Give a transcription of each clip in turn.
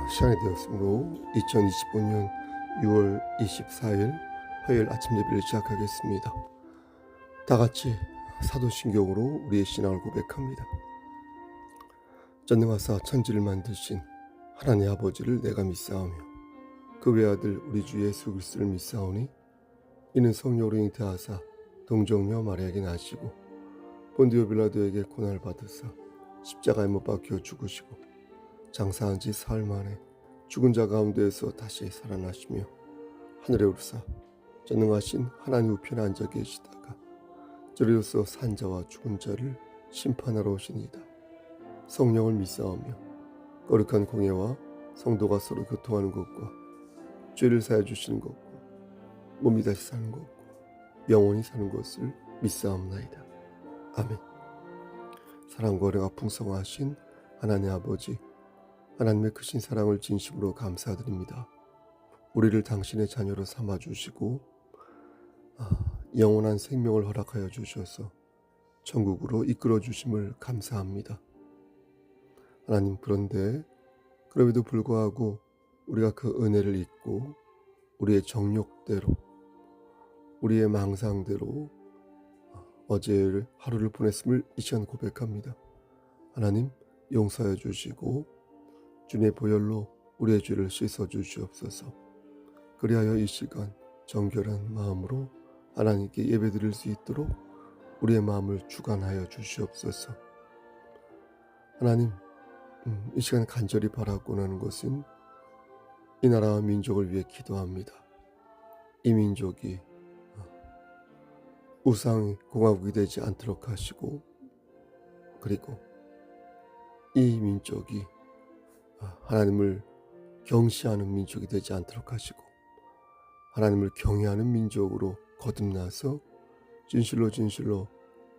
시간이 되었으므로 2025년 6월 24일 화요일 아침 예배를 시작하겠습니다. 다 같이 사도신경으로 우리의 신앙을 고백합니다. 전능하사 천지를 만드신 하나님 아버지를 내가 믿사오며 그 외아들 우리 주 예수 그리스도를 믿사오니 이는 성령으로 잉태하사 동정녀 마리아에게 나시고 본디오 빌라도에게 고난을 받으사 십자가에 못 박혀 죽으시고 장사한 지 사흘 만에 죽은 자 가운데에서 다시 살아나시며 하늘에 오르사 전능하신 하나님 우편에 앉아 계시다가 저리로서 산 자와 죽은 자를 심판하러 오시니이다. 성령을 믿사오며 거룩한 공예와 성도가 서로 교통하는 것과 죄를 사해 주시는 것과 몸이 다시 사는 것과 영원히 사는 것을 믿사옵나이다. 아멘. 사랑과 은혜가 풍성하신 하나님 아버지, 하나님의 크신 사랑을 진심으로 감사드립니다. 우리를 당신의 자녀로 삼아주시고 영원한 생명을 허락하여 주셔서 천국으로 이끌어 주심을 감사합니다. 하나님, 그런데 그럼에도 불구하고 우리가 그 은혜를 잊고 우리의 정욕대로, 우리의 망상대로 어제 하루를 보냈음을 이 시간 고백합니다. 하나님, 용서해 주시고 주님의 보혈로 우리의 죄를 씻어 주시옵소서. 그리하여 이 시간 정결한 마음으로 하나님께 예배드릴 수 있도록 우리의 마음을 주관하여 주시옵소서. 하나님, 이 시간 간절히 바라고 하는 것은 이 나라와 민족을 위해 기도합니다. 이 민족이 우상 공화국이 되지 않도록 하시고, 그리고 이 민족이 하나님을 경시하는 민족이 되지 않도록 하시고 하나님을 경외하는 민족으로 거듭나서 진실로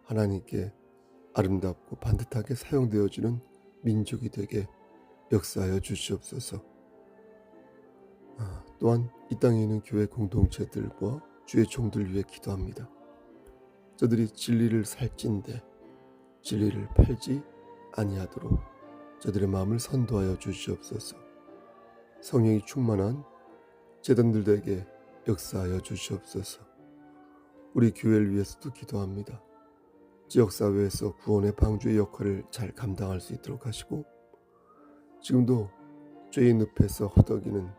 하나님께 아름답고 반듯하게 사용되어지는 민족이 되게 역사하여 주시옵소서. 또한 이 땅에 있는 교회 공동체들과 주의 종들 위해 기도합니다. 저들이 진리를 살찐데 진리를 팔지 아니하도록 저들의 마음을 선도하여 주시옵소서. 성령이 충만한 제단들에게 역사하여 주시옵소서. 우리 교회를 위해서도 기도합니다. 지역사회에서 구원의 방주의 역할을 잘 감당할 수 있도록 하시고, 지금도 죄의 늪에서 허덕이는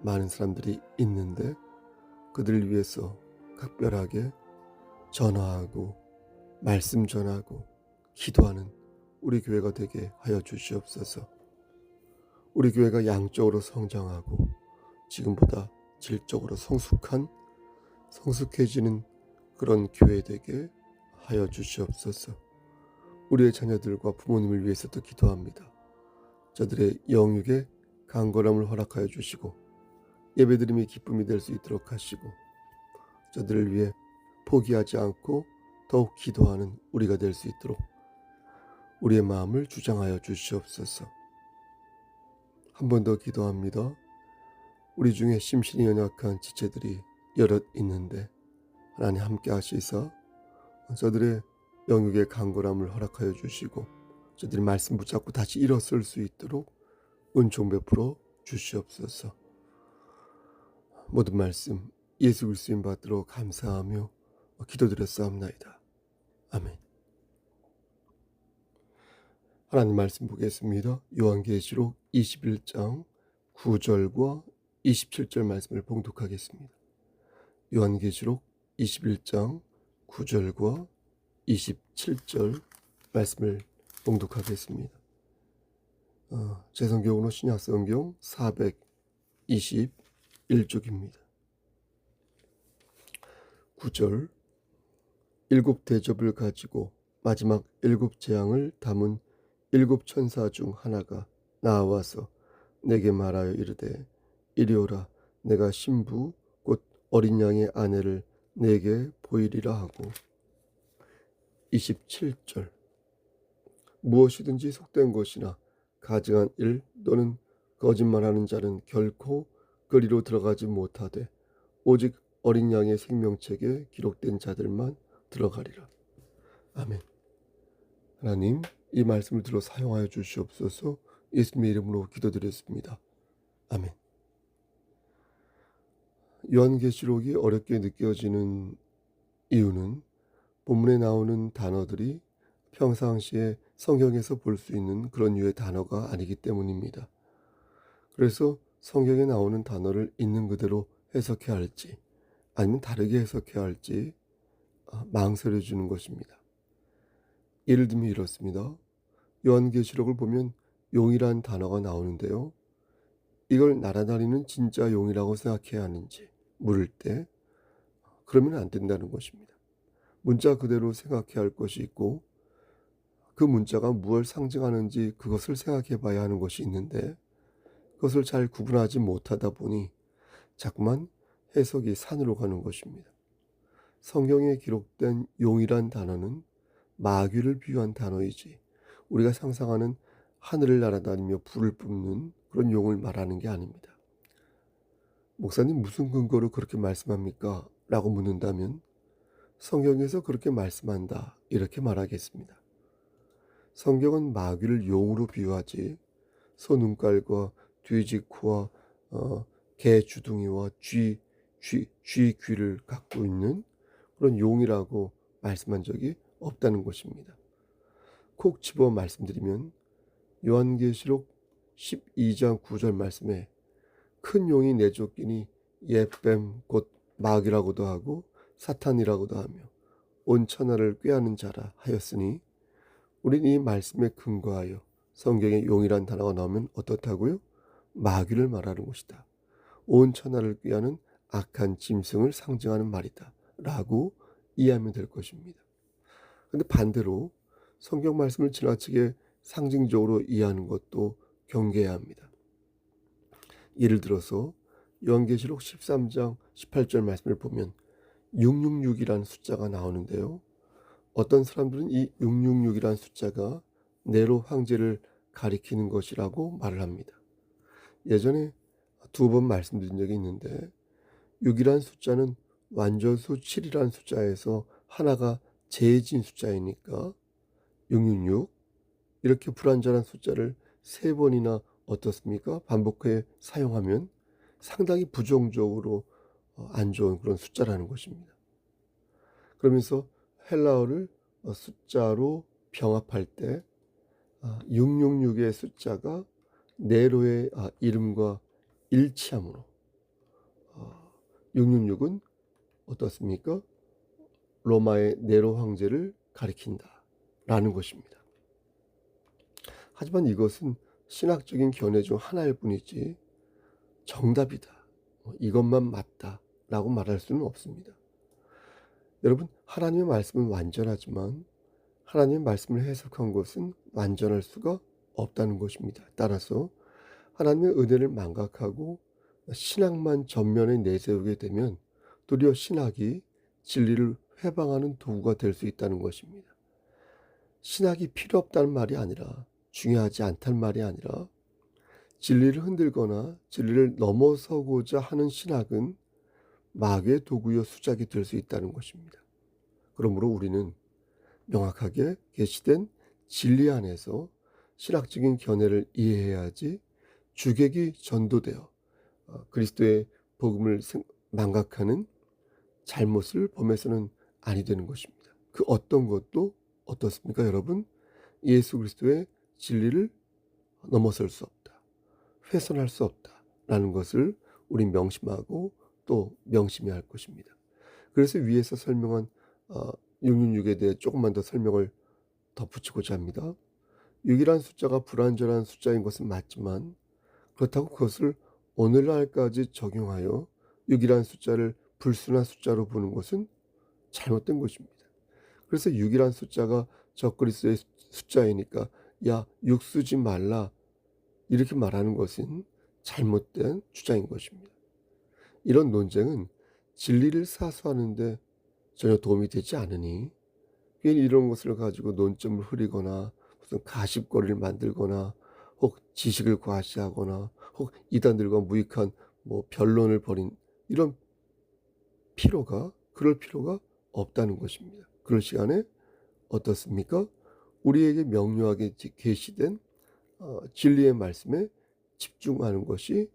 많은 사람들이 있는데 그들을 위해서 각별하게 전화하고 말씀 전하고 기도하는 우리 교회가 되게 하여 주시옵소서. 우리 교회가 양적으로 성장하고 지금보다 질적으로 성숙해지는 그런 교회 되게 하여 주시옵소서. 우리의 자녀들과 부모님을 위해서도 기도합니다. 저들의 영육에 강건함을 허락하여 주시고 예배드림이 기쁨이 될 수 있도록 하시고, 저들을 위해 포기하지 않고 더욱 기도하는 우리가 될 수 있도록 우리의 마음을 주장하여 주시옵소서. 한 번 더 기도합니다. 우리 중에 심신이 연약한 지체들이 여럿 있는데 하나님 함께 하시사 저들의 영육의 강건함을 허락하여 주시고 저들이 말씀 붙잡고 다시 일어설 수 있도록 은총 베풀어 주시옵소서. 모든 말씀 예수 그리스도인 받들어 감사하며 기도드렸사옵나이다. 아멘. 하나님 말씀 보겠습니다. 요한계시록 21장 9절과 27절 말씀을 봉독하겠습니다. 요한계시록 21장 9절과 27절 말씀을 봉독하겠습니다. 제 성경으로 신약성경 421쪽입니다. 9절, 7 대접을 가지고 마지막 7 재앙을 담은 7 천사 중 하나가 나와서 내게 말하여 이르되 이리 오라, 내가 신부 곧 어린 양의 아내를 내게 보이리라 하고. 27절, 무엇이든지 속된 것이나 가증한 일 또는 거짓말하는 자는 결코 그리로 들어가지 못하되 오직 어린 양의 생명책에 기록된 자들만 들어가리라. 아멘. 하나님, 이 말씀을 들어 사용하여 주시옵소서. 예수님의 이름으로 기도드렸습니다. 아멘. 요한계시록이 어렵게 느껴지는 이유는 본문에 나오는 단어들이 평상시에 성경에서 볼 수 있는 그런 류의 단어가 아니기 때문입니다. 그래서 성경에 나오는 단어를 있는 그대로 해석해야 할지 아니면 다르게 해석해야 할지 망설여 주는 것입니다. 예를 들면 이렇습니다. 요한계시록을 보면 용이란 단어가 나오는데요. 이걸 날아다니는 진짜 용이라고 생각해야 하는지 물을 때 그러면 안 된다는 것입니다. 문자 그대로 생각해야 할 것이 있고 그 문자가 무엇을 상징하는지 그것을 생각해 봐야 하는 것이 있는데 그것을 잘 구분하지 못하다 보니 자꾸만 해석이 산으로 가는 것입니다. 성경에 기록된 용이란 단어는 마귀를 비유한 단어이지 우리가 상상하는 하늘을 날아다니며 불을 뿜는 그런 용을 말하는 게 아닙니다. 목사님 무슨 근거로 그렇게 말씀합니까? 라고 묻는다면 성경에서 그렇게 말씀한다 이렇게 말하겠습니다. 성경은 마귀를 용으로 비유하지 소 눈깔과 돼지 코와 개 주둥이와 쥐 귀를 갖고 있는 그런 용이라고 말씀한 적이 없다는 것입니다. 콕 집어 말씀드리면 요한계시록 12장 9절 말씀에 큰 용이 내쫓기니 옛뱀 곧 마귀라고도 하고 사탄이라고도 하며 온 천하를 꾀하는 자라 하였으니 우린 이 말씀에 근거하여 성경에 용이란 단어가 나오면 어떻다고요? 마귀를 말하는 것이다. 온 천하를 꾀하는 악한 짐승을 상징하는 말이다. 라고 이해하면 될 것입니다. 그런데 반대로 성경 말씀을 지나치게 상징적으로 이해하는 것도 경계해야 합니다. 예를 들어서 요한계시록 13장 18절 말씀을 보면 666이라는 숫자가 나오는데요. 어떤 사람들은 이 666이라는 숫자가 네로 황제를 가리키는 것이라고 말을 합니다. 예전에 2번 말씀드린 적이 있는데 6이라는 숫자는 완전수 7이라는 숫자에서 하나가 재진 숫자이니까 666 이렇게 불완전한 숫자를 3번이나 어떻습니까? 반복해 사용하면 상당히 부정적으로 안 좋은 그런 숫자라는 것입니다. 그러면서 헬라어를 숫자로 병합할 때 666의 숫자가 네로의 이름과 일치함으로 666은 어떻습니까? 로마의 네로 황제를 가리킨다라는 것입니다. 하지만 이것은 신학적인 견해 중 하나일 뿐이지 정답이다, 이것만 맞다라고 말할 수는 없습니다. 여러분, 하나님의 말씀은 완전하지만 하나님의 말씀을 해석한 것은 완전할 수가 없다는 것입니다. 따라서 하나님의 은혜를 망각하고 신학만 전면에 내세우게 되면 도리어 신학이 진리를 회방하는 도구가 될 수 있다는 것입니다. 신학이 필요 없다는 말이 아니라 중요하지 않다는 말이 아니라 진리를 흔들거나 진리를 넘어서고자 하는 신학은 마귀의 도구여 수작이 될 수 있다는 것입니다. 그러므로 우리는 명확하게 계시된 진리 안에서 신학적인 견해를 이해해야지 주객이 전도되어 그리스도의 복음을 망각하는 잘못을 범해서는 아니 되는 것입니다. 그 어떤 것도 어떻습니까, 여러분? 예수 그리스도의 진리를 넘어설 수 없다, 훼손할 수 없다라는 것을 우리 명심하고 또 명심해야 할 것입니다. 그래서 위에서 설명한 666에 대해 조금만 더 설명을 덧붙이고자 합니다. 6이라는 숫자가 불완전한 숫자인 것은 맞지만 그렇다고 그것을 오늘날까지 적용하여 6이라는 숫자를 불순한 숫자로 보는 것은 잘못된 것입니다. 그래서 6이라는 숫자가 적그리스도의 숫자이니까 야 6 쓰지 말라 이렇게 말하는 것은 잘못된 주장인 것입니다. 이런 논쟁은 진리를 사수하는데 전혀 도움이 되지 않으니 괜히 이런 것을 가지고 논점을 흐리거나 무슨 가십거리를 만들거나 혹 지식을 과시하거나 혹 이단들과 무익한 변론을 벌인 이런 그럴 필요가 없다는 것입니다. 그럴 시간에 어떻습니까? 우리에게 명료하게 계시된 진리의 말씀에 집중하는 것이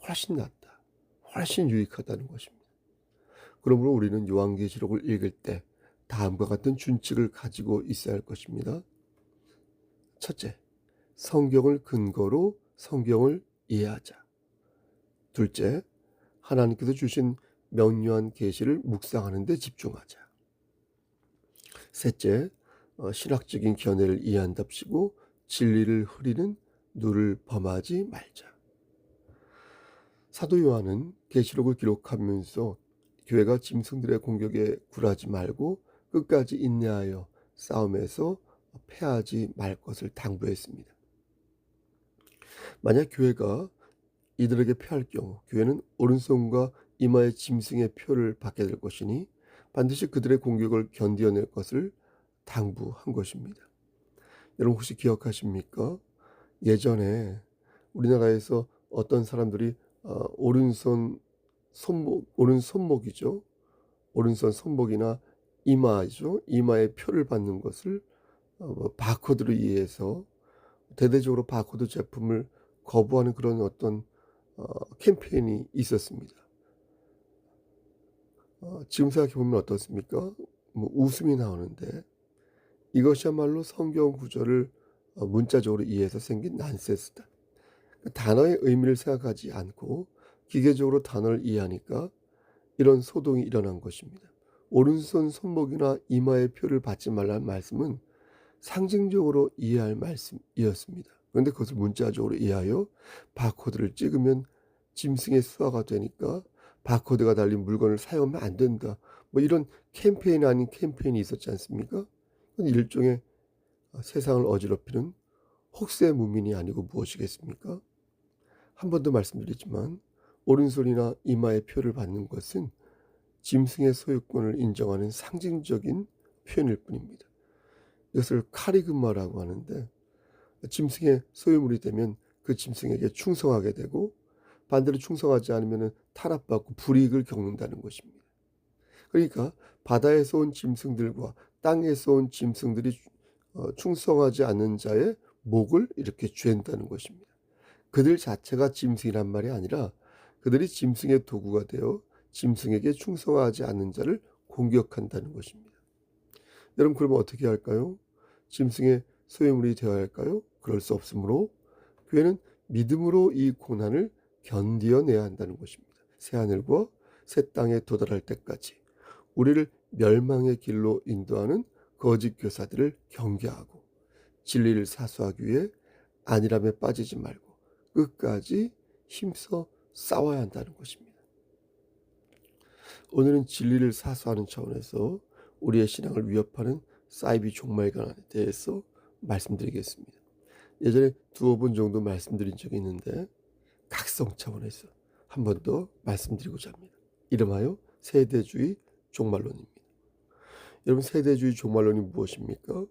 훨씬 낫다. 훨씬 유익하다는 것입니다. 그러므로 우리는 요한계시록을 읽을 때 다음과 같은 준칙을 가지고 있어야 할 것입니다. 첫째, 성경을 근거로 성경을 이해하자. 둘째, 하나님께서 주신 명료한 계시를 묵상하는 데 집중하자. 셋째, 신학적인 견해를 이해한답시고 진리를 흐리는 누를 범하지 말자. 사도 요한은 계시록을 기록하면서 교회가 짐승들의 공격에 굴하지 말고 끝까지 인내하여 싸움에서 패하지 말 것을 당부했습니다. 만약 교회가 이들에게 패할 경우 교회는 오른손과 이마의 짐승의 표를 받게 될 것이니 반드시 그들의 공격을 견뎌낼 것을 당부한 것입니다. 여러분 혹시 기억하십니까? 예전에 우리나라에서 어떤 사람들이 오른손목이죠. 오른손 손목이나 이마죠. 이마의 표를 받는 것을 바코드로 이해해서 대대적으로 바코드 제품을 거부하는 그런 어떤 캠페인이 있었습니다. 지금 생각해 보면 어떻습니까? 웃음이 나오는데 이것이야말로 성경 구절을 문자적으로 이해해서 생긴 난센스다. 단어의 의미를 생각하지 않고 기계적으로 단어를 이해하니까 이런 소동이 일어난 것입니다. 오른손 손목이나 이마의 표를 받지 말라는 말씀은 상징적으로 이해할 말씀이었습니다. 그런데 그것을 문자적으로 이해하여 바코드를 찍으면 짐승의 수화가 되니까 바코드가 달린 물건을 사용하면 안 된다. 이런 캠페인 아닌 캠페인이 있었지 않습니까? 일종의 세상을 어지럽히는 혹세 무민이 아니고 무엇이겠습니까? 한 번 더 말씀드리지만 오른손이나 이마의 표를 받는 것은 짐승의 소유권을 인정하는 상징적인 표현일 뿐입니다. 이것을 카리그마라고 하는데 짐승의 소유물이 되면 그 짐승에게 충성하게 되고 반대로 충성하지 않으면 탄압받고 불이익을 겪는다는 것입니다. 그러니까 바다에서 온 짐승들과 땅에서 온 짐승들이 충성하지 않는 자의 목을 이렇게 쥘다는 것입니다. 그들 자체가 짐승이란 말이 아니라 그들이 짐승의 도구가 되어 짐승에게 충성하지 않는 자를 공격한다는 것입니다. 여러분 그러면 어떻게 할까요? 짐승의 소유물이 되어야 할까요? 그럴 수 없으므로 교회는 믿음으로 이 고난을 견디어내야 한다는 것입니다. 새하늘과 새 땅에 도달할 때까지 우리를 멸망의 길로 인도하는 거짓 교사들을 경계하고 진리를 사수하기 위해 안일함에 빠지지 말고 끝까지 힘써 싸워야 한다는 것입니다. 오늘은 진리를 사수하는 차원에서 우리의 신앙을 위협하는 사이비 종말관에 대해서 말씀드리겠습니다. 예전에 두어 번 정도 말씀드린 적이 있는데 각성 차원에서 한 번 더 말씀드리고자 합니다. 이름하여 세대주의 종말론입니다. 여러분 세대주의 종말론이 무엇입니까?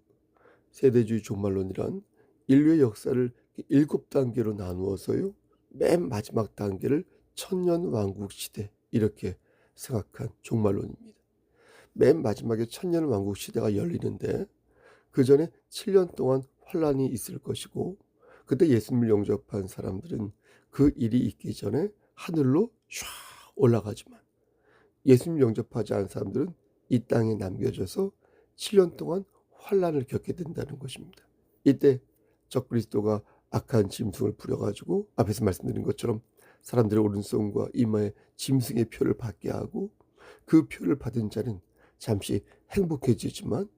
세대주의 종말론이란 인류의 역사를 7단계로 나누어서요. 맨 마지막 단계를 천년왕국 시대 이렇게 생각한 종말론입니다. 맨 마지막에 천년왕국 시대가 열리는데 그 전에 7년 동안 환란이 있을 것이고 그때 예수님을 영접한 사람들은 그 일이 있기 전에 하늘로 쫙 올라가지만 예수님 영접하지 않은 사람들은 이 땅에 남겨져서 7년 동안 환란을 겪게 된다는 것입니다. 이때 적그리스도가 악한 짐승을 부려가지고 앞에서 말씀드린 것처럼 사람들의 오른손과 이마에 짐승의 표를 받게 하고 그 표를 받은 자는 잠시 행복해지지만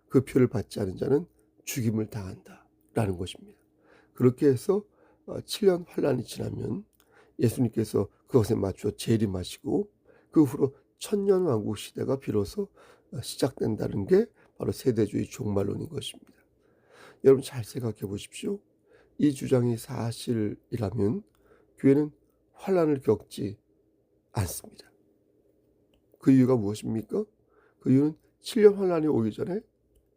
그 표를 받지 않은 자는 죽임을 당한다라는 것입니다. 그렇게 해서 7년 환란이 지나면 예수님께서 그것에 맞추어 재림하시고 그 후로 천년왕국 시대가 비로소 시작된다는 게 바로 세대주의 종말론인 것입니다. 여러분 잘 생각해 보십시오. 이 주장이 사실이라면 교회는 환란을 겪지 않습니다. 그 이유가 무엇입니까? 그 이유는 7년 환란이 오기 전에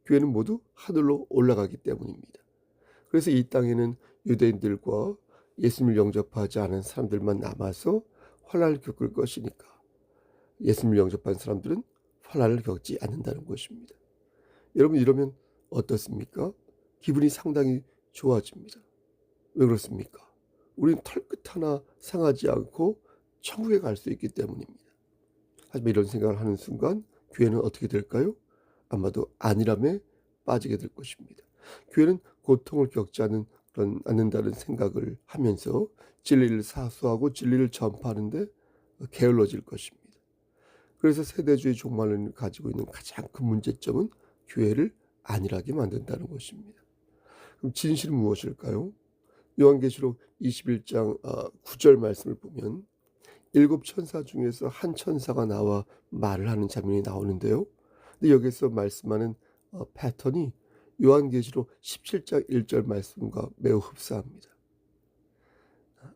교회는 모두 하늘로 올라가기 때문입니다. 그래서 이 땅에는 유대인들과 예수님을 영접하지 않은 사람들만 남아서 환란을 겪을 것이니까 예수님을 영접한 사람들은 환란을 겪지 않는다는 것입니다. 여러분 이러면 어떻습니까? 기분이 상당히 좋아집니다. 왜 그렇습니까? 우리는 털끝 하나 상하지 않고 천국에 갈 수 있기 때문입니다. 하지만 이런 생각을 하는 순간 교회는 어떻게 될까요? 아마도 안일함에 빠지게 될 것입니다. 교회는 고통을 겪지 않는다는 생각을 하면서 진리를 사수하고 진리를 전파하는데 게을러질 것입니다. 그래서 세대주의 종말론을 가지고 있는 가장 큰 문제점은 교회를 안일하게 만든다는 것입니다. 그럼 진실은 무엇일까요? 요한계시록 21장 9절 말씀을 보면 일곱 천사 중에서 한 천사가 나와 말을 하는 장면이 나오는데요. 근데 여기서 말씀하는 패턴이 요한계시록 17장 1절 말씀과 매우 흡사합니다.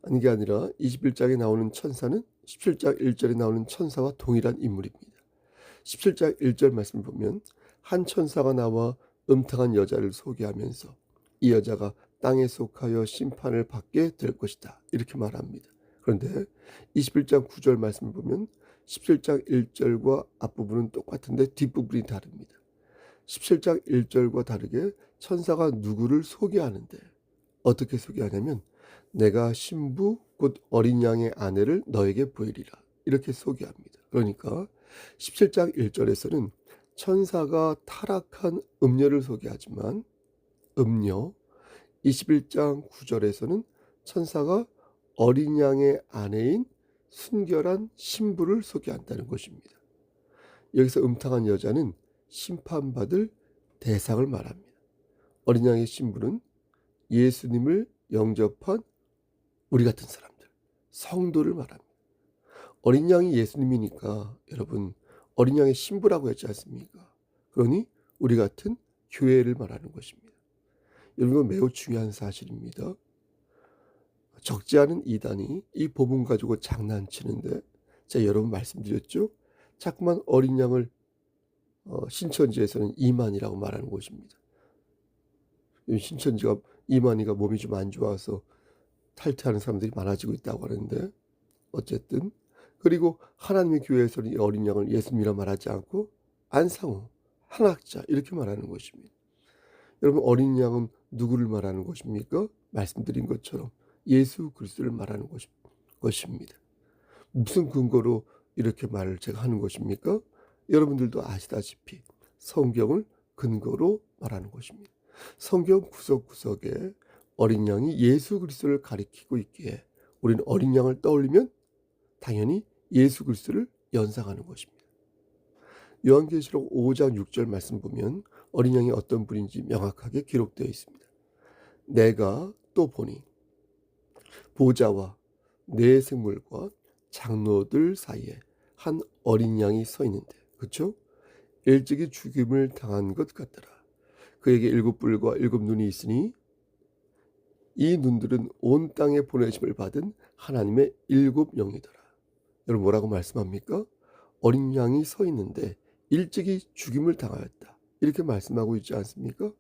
아니 게 아니라 21장에 나오는 천사는 17장 1절에 나오는 천사와 동일한 인물입니다. 17장 1절 말씀을 보면 한 천사가 나와 음탕한 여자를 소개하면서 이 여자가 땅에 속하여 심판을 받게 될 것이다, 이렇게 말합니다. 그런데 21장 9절 말씀을 보면 17장 1절과 앞부분은 똑같은데 뒷부분이 다릅니다. 17장 1절과 다르게 천사가 누구를 소개하는데 어떻게 소개하냐면 내가 신부 곧 어린 양의 아내를 너에게 보이리라, 이렇게 소개합니다. 그러니까 17장 1절에서는 천사가 타락한 음녀를 소개하지만 음녀, 21장 9절에서는 천사가 어린 양의 아내인 순결한 신부를 소개한다는 것입니다. 여기서 음탕한 여자는 심판받을 대상을 말합니다. 어린 양의 신부는 예수님을 영접한 우리 같은 사람들, 성도를 말합니다. 어린 양이 예수님이니까 여러분 어린 양의 신부라고 했지 않습니까? 그러니 우리 같은 교회를 말하는 것입니다. 여러분 매우 중요한 사실입니다. 적지 않은 이단이 이 복음 가지고 장난치는데 제가 여러 번 말씀드렸죠. 자꾸만 어린 양을 신천지에서는 이만희라고 말하는 것입니다. 신천지가 이만희가 몸이 좀 안 좋아서 탈퇴하는 사람들이 많아지고 있다고 하는데 어쨌든 그리고 하나님의 교회에서는 이 어린 양을 예수님이라 말하지 않고 안상우, 한학자 이렇게 말하는 것입니다. 여러분 어린 양은 누구를 말하는 것입니까? 말씀드린 것처럼 예수 그리스도를 말하는 것입니다. 무슨 근거로 이렇게 말을 제가 하는 것입니까? 여러분들도 아시다시피 성경을 근거로 말하는 것입니다. 성경 구석구석에 어린 양이 예수 그리스도를 가리키고 있기에 우리는 어린 양을 떠올리면 당연히 예수 그리스도를 연상하는 것입니다. 요한계시록 5장 6절 말씀 보면 어린 양이 어떤 분인지 명확하게 기록되어 있습니다. 내가 또 보니 보좌와 네 생물과 장로들 사이에 한 어린 양이 서 있는데, 그렇죠? 일찍이 죽임을 당한 것 같더라. 그에게 일곱 뿔과 일곱 눈이 있으니 이 눈들은 온 땅에 보내심을 받은 하나님의 일곱 영이더라. 여러분 뭐라고 말씀합니까? 어린 양이 서 있는데 일찍이 죽임을 당하였다, 이렇게 말씀하고 있지 않습니까?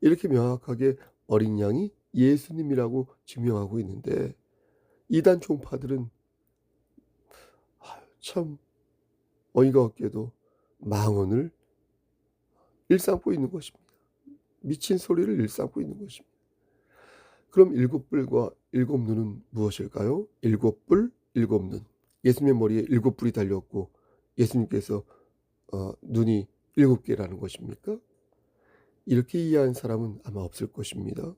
이렇게 명확하게 어린 양이 예수님이라고 증명하고 있는데 이단 종파들은 참 어이가 없게도 망언을 일삼고 있는 것입니다. 미친 소리를 일삼고 있는 것입니다. 그럼 일곱 뿔과 일곱 눈은 무엇일까요? 일곱 뿔, 일곱 눈. 예수님의 머리에 일곱 뿔이 달렸고 예수님께서 눈이 일곱 개라는 것입니까? 이렇게 이해한 사람은 아마 없을 것입니다.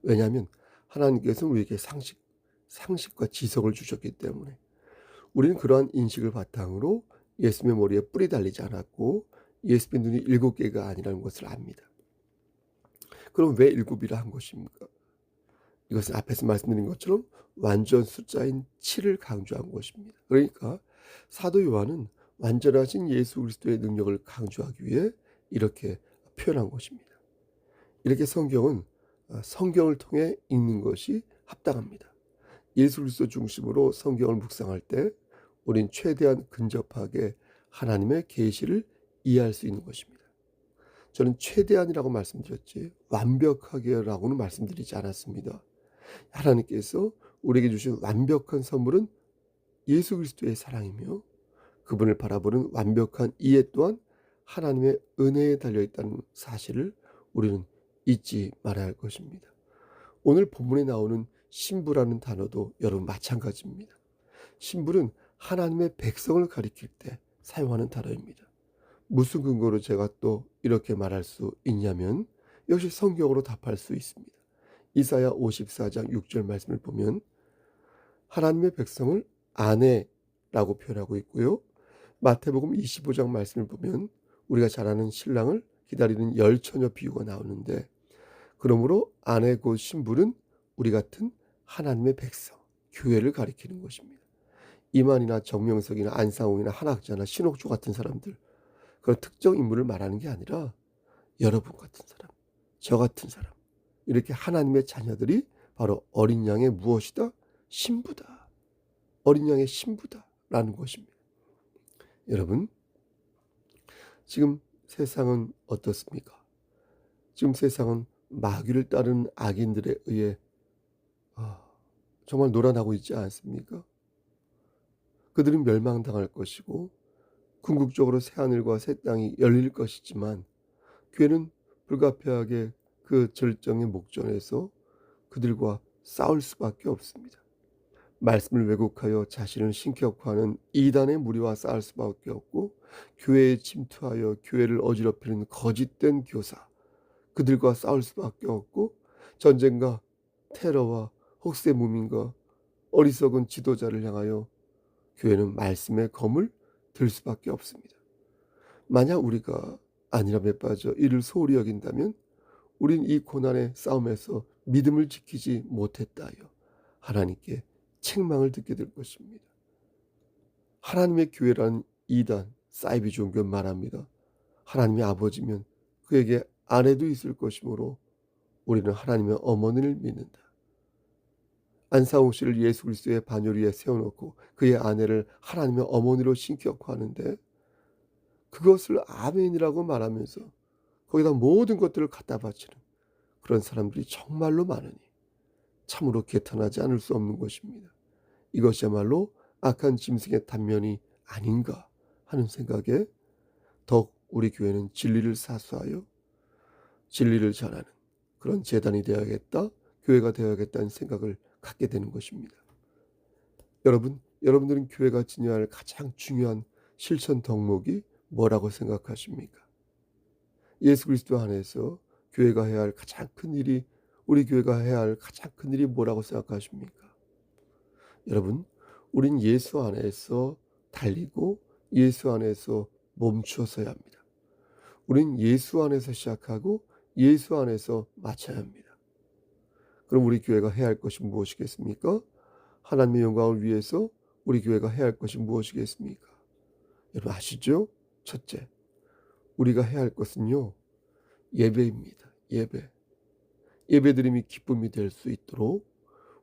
왜냐하면 하나님께서는 우리에게 상식과 지성을 주셨기 때문에 우리는 그러한 인식을 바탕으로 예수님의 머리에 뿔이 달리지 않았고 예수님의 눈이 일곱 개가 아니라는 것을 압니다. 그럼 왜 일곱이라 한 것입니까? 이것은 앞에서 말씀드린 것처럼 완전 숫자인 7을 강조한 것입니다. 그러니까 사도 요한은 완전하신 예수 그리스도의 능력을 강조하기 위해 이렇게 표현한 것입니다. 이렇게 성경은 성경을 통해 읽는 것이 합당합니다. 예수 그리스도 중심으로 성경을 묵상할 때 우린 최대한 근접하게 하나님의 계시를 이해할 수 있는 것입니다. 저는 최대한이라고 말씀드렸지 완벽하게라고는 말씀드리지 않았습니다. 하나님께서 우리에게 주신 완벽한 선물은 예수 그리스도의 사랑이며 그분을 바라보는 완벽한 이해 또한 하나님의 은혜에 달려있다는 사실을 우리는 잊지 말아야 할 것입니다. 오늘 본문에 나오는 신부라는 단어도 여러분 마찬가지입니다. 신부는 하나님의 백성을 가리킬 때 사용하는 단어입니다. 무슨 근거로 제가 또 이렇게 말할 수 있냐면 역시 성경으로 답할 수 있습니다. 이사야 54장 6절 말씀을 보면 하나님의 백성을 아내라고 표현하고 있고요. 마태복음 25장 말씀을 보면 우리가 잘 아는 신랑을 기다리는 열처녀 비유가 나오는데, 그러므로 아내 곧 신부는 우리 같은 하나님의 백성, 교회를 가리키는 것입니다. 이만희나 정명석이나 안상홍이나 한학자나 신옥주 같은 사람들, 그런 특정 인물을 말하는 게 아니라 여러분 같은 사람, 저 같은 사람, 이렇게 하나님의 자녀들이 바로 어린 양의 무엇이다? 신부다. 어린 양의 신부다라는 것입니다. 여러분, 지금 세상은 어떻습니까? 지금 세상은 마귀를 따르는 악인들에 의해 정말 놀아나고 있지 않습니까? 그들은 멸망당할 것이고 궁극적으로 새하늘과 새 땅이 열릴 것이지만, 교회는 불가피하게 그 절정의 목전에서 그들과 싸울 수밖에 없습니다. 말씀을 왜곡하여 자신을 신격화하는 이단의 무리와 싸울 수밖에 없고, 교회에 침투하여 교회를 어지럽히는 거짓된 교사, 그들과 싸울 수밖에 없고, 전쟁과 테러와 혹세 무민과 어리석은 지도자를 향하여 교회는 말씀의 검을 들 수밖에 없습니다. 만약 우리가 안일함에 빠져 이를 소홀히 여긴다면 우린 이 고난의 싸움에서 믿음을 지키지 못했다 하여 하나님께 책망을 듣게 될 것입니다. 하나님의 교회라는 이단 사이비 종교는 말합니다. 하나님의 아버지면 그에게 아내도 있을 것이므로 우리는 하나님의 어머니를 믿는다. 안상홍 씨를 예수 그리스도의 반열 위에 세워놓고 그의 아내를 하나님의 어머니로 신격화하는데, 그것을 아멘이라고 말하면서 거기다 모든 것들을 갖다 바치는 그런 사람들이 정말로 많으니 참으로 개탄하지 않을 수 없는 것입니다. 이것이야말로 악한 짐승의 단면이 아닌가 하는 생각에 더욱 우리 교회는 진리를 사수하여 진리를 전하는 그런 재단이 되어야겠다, 교회가 되어야겠다는 생각을 갖게 되는 것입니다. 여러분들은 교회가 지녀야 할 가장 중요한 실천 덕목이 뭐라고 생각하십니까? 예수 그리스도 안에서 교회가 해야 할 가장 큰 일이, 우리 교회가 해야 할 가장 큰 일이 뭐라고 생각하십니까? 여러분, 우린 예수 안에서 달리고 예수 안에서 멈추어서야 합니다. 우린 예수 안에서 시작하고 예수 안에서 마쳐야 합니다. 그럼 우리 교회가 해야 할 것이 무엇이겠습니까? 하나님의 영광을 위해서 우리 교회가 해야 할 것이 무엇이겠습니까? 여러분 아시죠? 첫째, 우리가 해야 할 것은요, 예배입니다. 예배드림이 기쁨이 될 수 있도록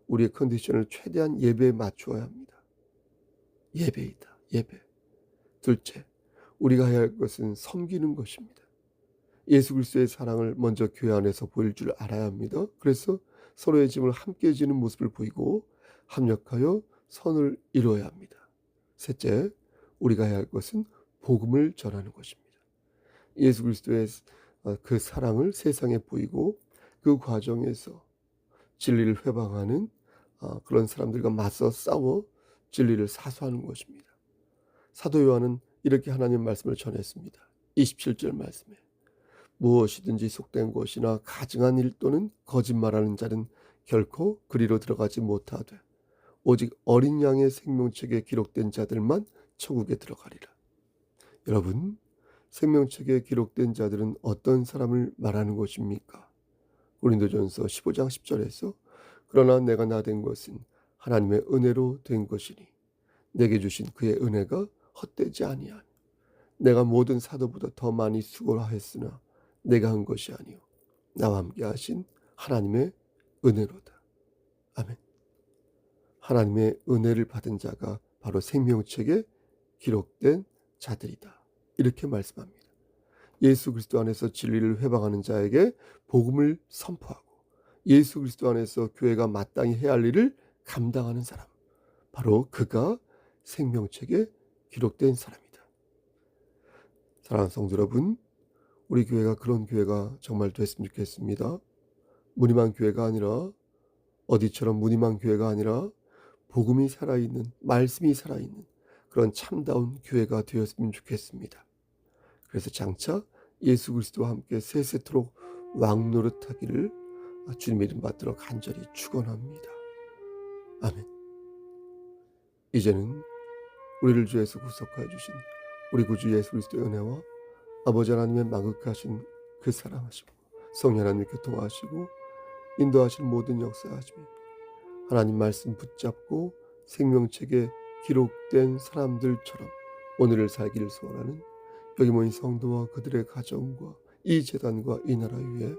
우리의 컨디션을 최대한 예배에 맞추어야 합니다. 예배이다. 예배. 둘째, 우리가 해야 할 것은 섬기는 것입니다. 예수 그리스도의 사랑을 먼저 교회 안에서 보일 줄 알아야 합니다. 그래서 서로의 짐을 함께 지는 모습을 보이고 합력하여 선을 이루어야 합니다. 셋째, 우리가 해야 할 것은 복음을 전하는 것입니다. 예수 그리스도의 그 사랑을 세상에 보이고 그 과정에서 진리를 회방하는 그런 사람들과 맞서 싸워 진리를 사수하는 것입니다. 사도 요한은 이렇게 하나님 말씀을 전했습니다. 27절 말씀에 무엇이든지 속된 것이나 가증한 일 또는 거짓말하는 자는 결코 그리로 들어가지 못하되 오직 어린 양의 생명책에 기록된 자들만 천국에 들어가리라. 여러분, 생명책에 기록된 자들은 어떤 사람을 말하는 것입니까? 고린도전서 15장 10절에서 그러나 내가 나된 것은 하나님의 은혜로 된 것이니 내게 주신 그의 은혜가 헛되지 아니하니 내가 모든 사도보다 더 많이 수고하였으나 내가 한 것이 아니요 나와 함께 하신 하나님의 은혜로다. 아멘. 하나님의 은혜를 받은 자가 바로 생명책에 기록된 자들이다. 이렇게 말씀합니다. 예수 그리스도 안에서 진리를 회방하는 자에게 복음을 선포하고 예수 그리스도 안에서 교회가 마땅히 해야 할 일을 감당하는 사람, 바로 그가 생명책에 기록된 사람이다. 사랑하는 성도 여러분, 우리 교회가 그런 교회가 정말 됐으면 좋겠습니다. 무늬만 교회가 아니라 어디처럼 무늬만 교회가 아니라 복음이 살아있는, 말씀이 살아있는 그런 참다운 교회가 되었으면 좋겠습니다. 그래서 장차 예수 그리스도와 함께 세세토록 왕노릇하기를 주님의 이름 받들어 간절히 축원합니다. 아멘. 이제는 우리를 주 예수 구속하여 주신 우리 구주 예수 그리스도의 은혜와 아버지 하나님의 만극하신 그 사랑하시고 성령 하나님의 교통하시고 인도하신 모든 역사하심이 하나님 말씀 붙잡고 생명책에 기록된 사람들처럼 오늘을 살기를 소원하는 여기 모인 성도와 그들의 가정과 이 재단과 이 나라 위에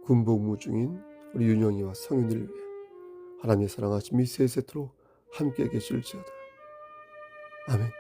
군복무 중인 우리 윤영이와 성윤을 위해 하나님의 사랑하심이 세세토록 함께 계실지어다. 아멘.